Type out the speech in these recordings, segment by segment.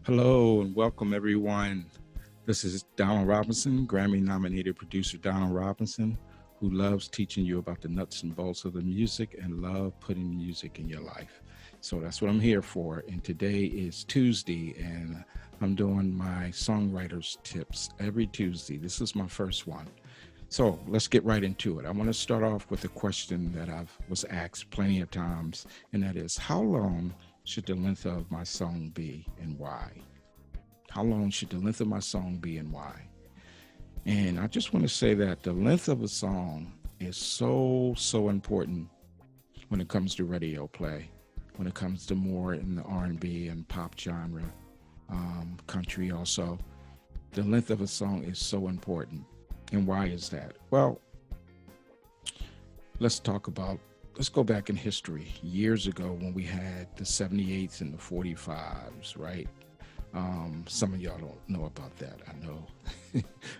Hello and welcome everyone. This is Donald Robinson, Grammy nominated producer Donald Robinson, who loves teaching you about the nuts and bolts of the music and love putting music in your life. So that's what I'm here for. And today is Tuesday, and I'm doing my songwriters tips every Tuesday. This is my first one. So let's get right into it. I want to start off with a question that I was asked plenty of times, and that is, how long should the length of my song be and why? How long should the length of my song be and why? And I just want to say that the length of a song is so important when it comes to radio play, when it comes to more in the R&B and pop genre, country also. The length of a song is so important. And why is that? Well, let's go back in history years ago when we had the 78s and the 45s, right? Some of y'all don't know about that. I know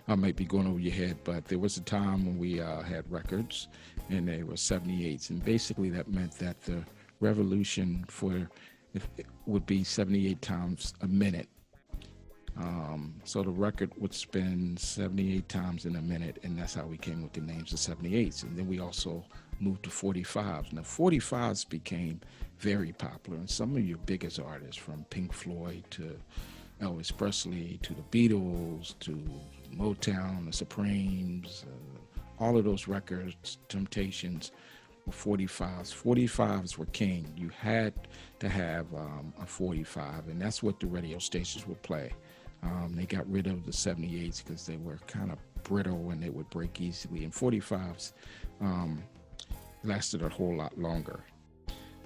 I might be going over your head, but there was a time when we had records and they were 78s. And basically that meant that the revolution for it would be 78 times a minute. So the record would spin 78 times in a minute, and that's how we came with the names of 78s. And then we also moved to 45s. Now, 45s became very popular, and some of your biggest artists, from Pink Floyd to Elvis Presley to the Beatles to Motown, the Supremes, all of those records, Temptations, were 45s. 45s were king. You had to have a 45, and that's what the radio stations would play. They got rid of the 78s because they were kind of brittle and they would break easily. And 45s lasted a whole lot longer.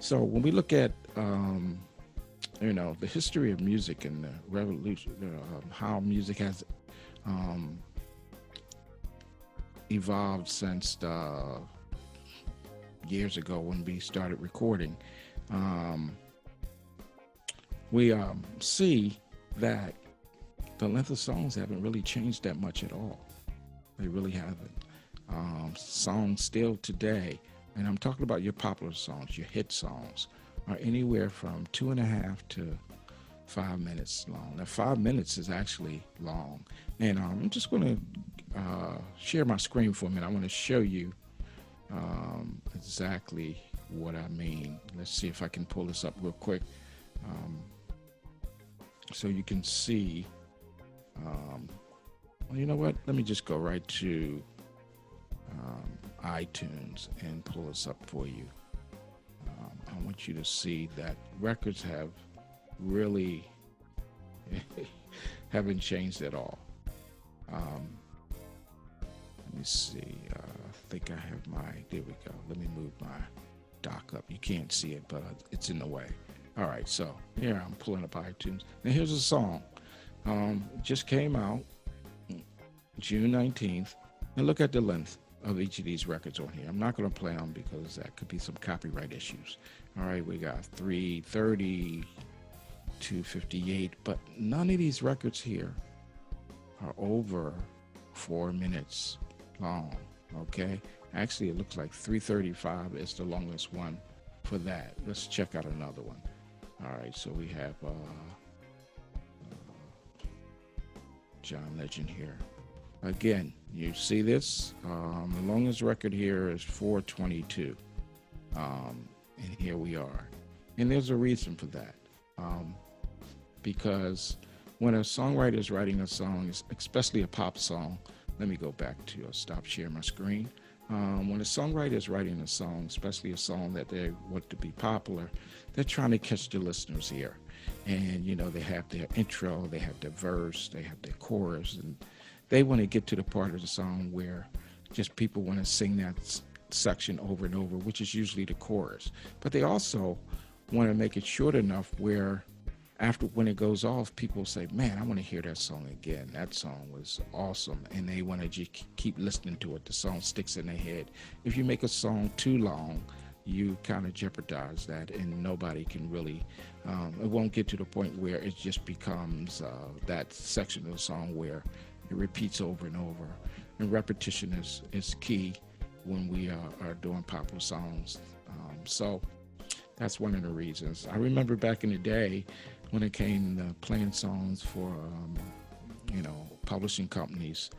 So when we look at the history of music and the revolution, how music has evolved since years ago when we started recording, we see that the length of songs haven't really changed that much at all. They really haven't. Songs still today, and I'm talking about your popular songs, your hit songs, are anywhere from 2.5 to 5 minutes long. Now, 5 minutes is actually long. And I'm just going to share my screen for a minute. I want to show you exactly what I mean. Let's see if I can pull this up real quick so you can see. Well, you know what? Let me just go right to iTunes and pull this up for you. I want you to see that records have really haven't changed at all. Let me see. I think I have there we go. Let me move my dock up. You can't see it, but it's in the way. All right, so here I'm pulling up iTunes. And here's a song. It just came out June 19th. And look at the length of each of these records on here. I'm not going to play them because that could be some copyright issues. All right, we got 330, 258, but none of these records here are over 4 minutes long, okay? Actually, it looks like 335 is the longest one for that. Let's check out another one. All right, so we have John Legend here. Again, you see this? The longest record here is 422. And here we are. And there's a reason for that. Because when a songwriter is writing a song, especially a pop song, let me go back to stop sharing my screen. When a songwriter is writing a song, especially a song that they want to be popular, they're trying to catch the listener's ear. And, they have their intro, they have their verse, they have their chorus, and they want to get to the part of the song where just people want to sing that section over and over, which is usually the chorus. But they also want to make it short enough where when it goes off, people say, man, I want to hear that song again. That song was awesome. And they want to just keep listening to it. The song sticks in their head. If you make a song too long, you kind of jeopardize that, and nobody can really, it won't get to the point where it just becomes that section of the song where it repeats over and over. And repetition is key when we are doing popular songs. So that's one of the reasons. I remember back in the day, when it came to playing songs for, publishing companies,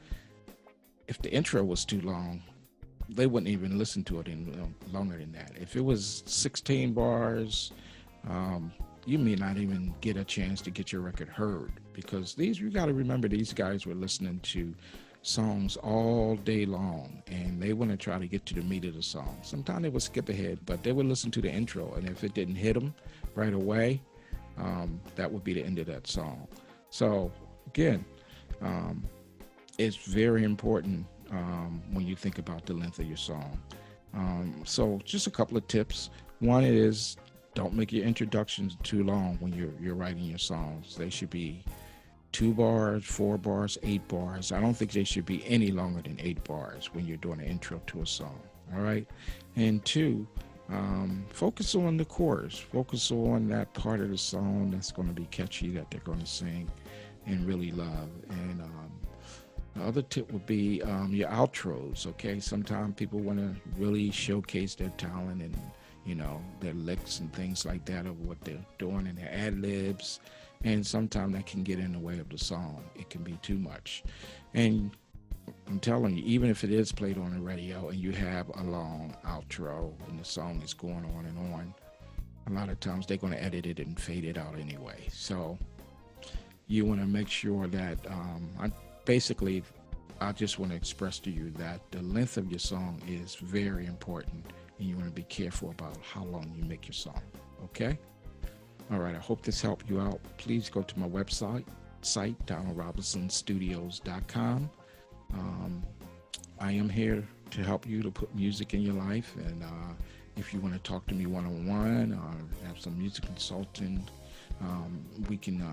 if the intro was too long, they wouldn't even listen to it any longer than that. If it was 16 bars, um, you may not even get a chance to get your record heard, because you got to remember, these guys were listening to songs all day long, and they want to try to get to the meat of the song. Sometimes they would skip ahead, but they would listen to the intro, and if it didn't hit them right away, that would be the end of that song. So again, um, it's very important when you think about the length of your song. So just a couple of tips. One is, don't make your introductions too long when you're writing your songs. They should be 2 bars, 4 bars, 8 bars. I don't think they should be any longer than 8 bars when you're doing an intro to a song. All right. And two, focus on the chorus. Focus on that part of the song that's going to be catchy, that they're going to sing and really love. And the other tip would be your outros. Okay, sometimes people want to really showcase their talent and their licks and things like that of what they're doing and their ad libs, and sometimes that can get in the way of the song. It can be too much, and I'm telling you, even if it is played on the radio and you have a long outro and the song is going on and on, a lot of times they're going to edit it and fade it out anyway. So you want to make sure that I just want to express to you that the length of your song is very important, and you want to be careful about how long you make your song. Okay? All right, I hope this helped you out. Please go to my website, DonaldRobinsonStudios.com. I am here to help you to put music in your life, and if you want to talk to me one-on-one or have some music consulting, we can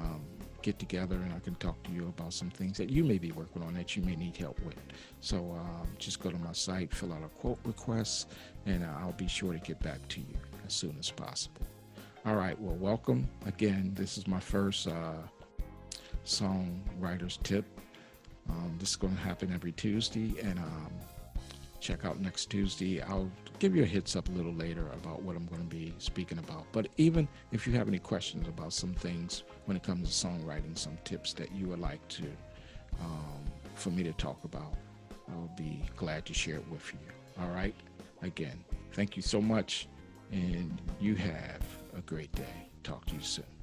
get together and I can talk to you about some things that you may be working on that you may need help with. So just go to my site, fill out a quote request, and I'll be sure to get back to you as soon as possible. All right, well, welcome. Again, this is my first songwriter's tip. This is going to happen every Tuesday, and check out next Tuesday. I'll give you a heads up a little later about what I'm going to be speaking about. But even if you have any questions about some things when it comes to songwriting, some tips that you would like to for me to talk about, I'll be glad to share it with you. All right. Again, thank you so much, and you have a great day. Talk to you soon.